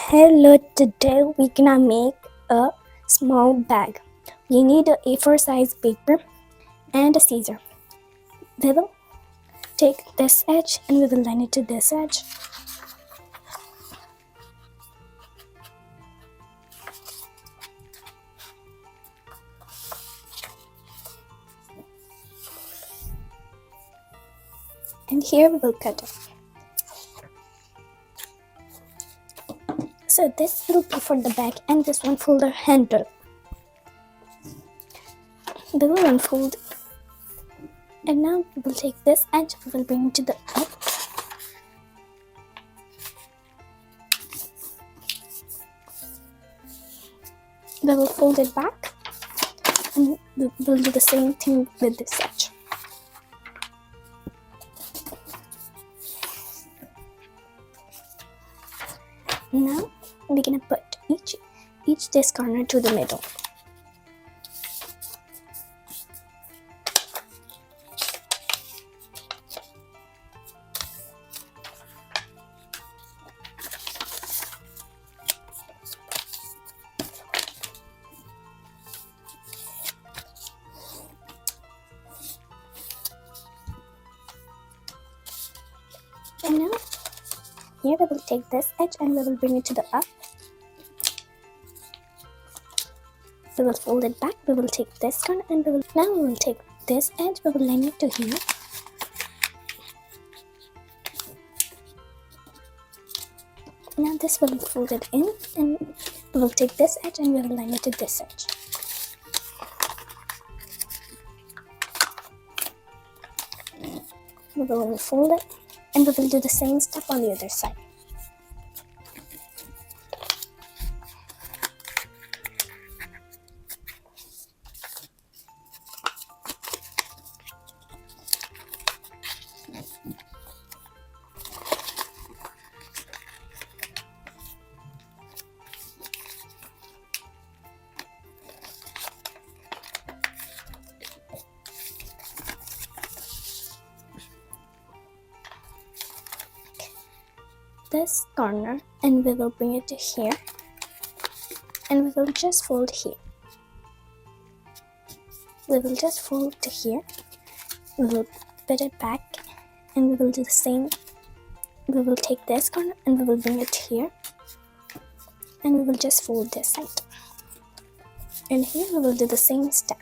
Hello, today we're gonna make a small bag. We need a A4 size paper and a scissor. We will take this edge and we will line it to this edge. And here we will cut it. So this will be for the back and this one for the handle. We will unfold and now we will take this edge, we will bring it to the up. We will fold it back and we will do the same thing with this edge. Now we're gonna put each this corner to the middle. And now here we will take this edge and we will bring it to the up. We will fold it back. We will take this corner and we will take this edge. We will line it to here. Now this will be folded in and we will take this edge and we will line it to this edge. We will unfold it and we will do the same step on the other side. This corner and we will bring it to here and we will just fold here. We will just fold to here. We will put it back and we will do the same. We will take this corner and we will bring it here and we will just fold this side. And here we will do the same step.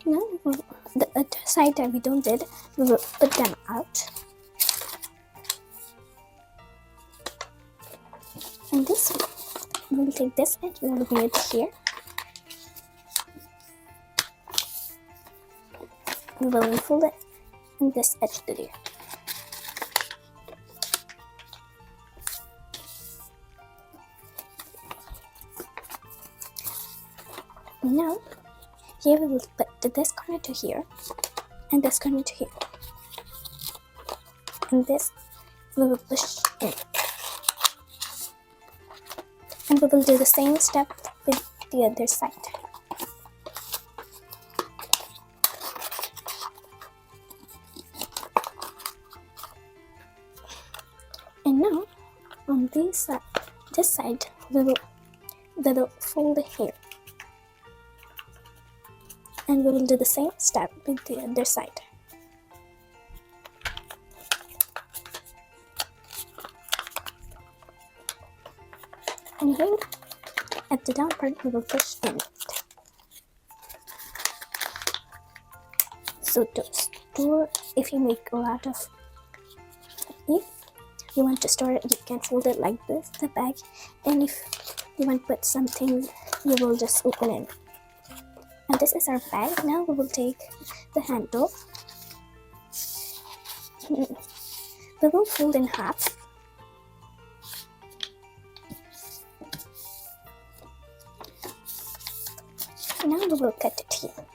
Now the other side that we don't did, we will put them out. And this, we will take this edge, we will bring it here. We will unfold it and this edge to there. Now, here we will put this corner to here and this corner to here. And this we will push in. And we will do the same step with the other side. And now on this side we will fold it here. And we will do the same step with the other side. And here at the down part we will push in. So to store, if you make a lot of, if you want to store it, you can fold it like this, the bag, and if you want to put something, you will just open it. And this is our bag. Now we will take the handle. We will fold in half. Now we will cut it here.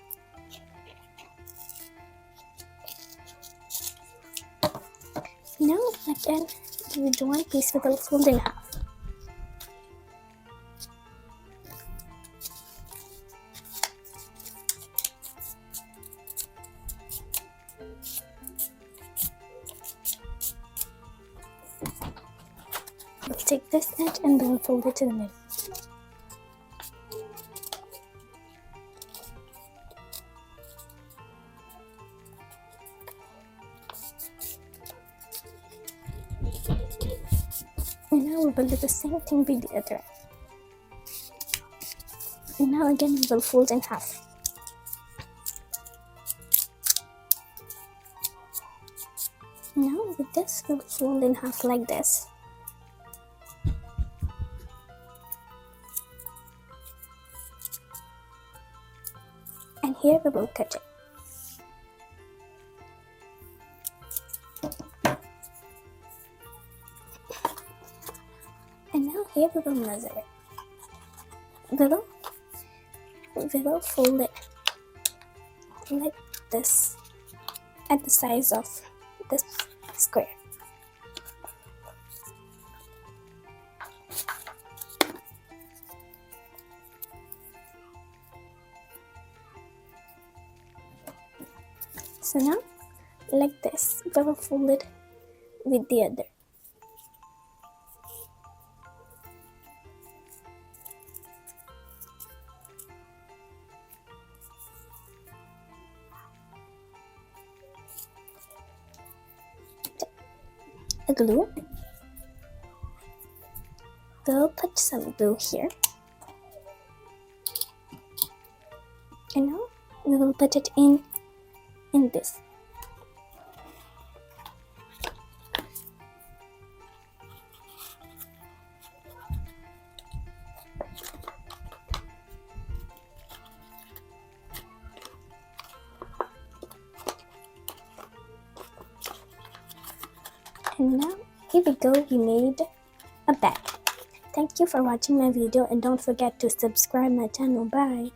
Now again, we do one piece, we will fold in half. this edge and then fold it to the middle. And now we will do the same thing with the other. And now again we will fold in half. Now with this we'll fold in half like this. And here we will cut it. And now here we will measure it. We will fold it like this at the size of this square. So now, like this, we will fold it with the other. The glue. We'll put some glue here. And now we will put it in this. And now here we go, we made a bag. Thank you for watching my video and don't forget to subscribe my channel. Bye.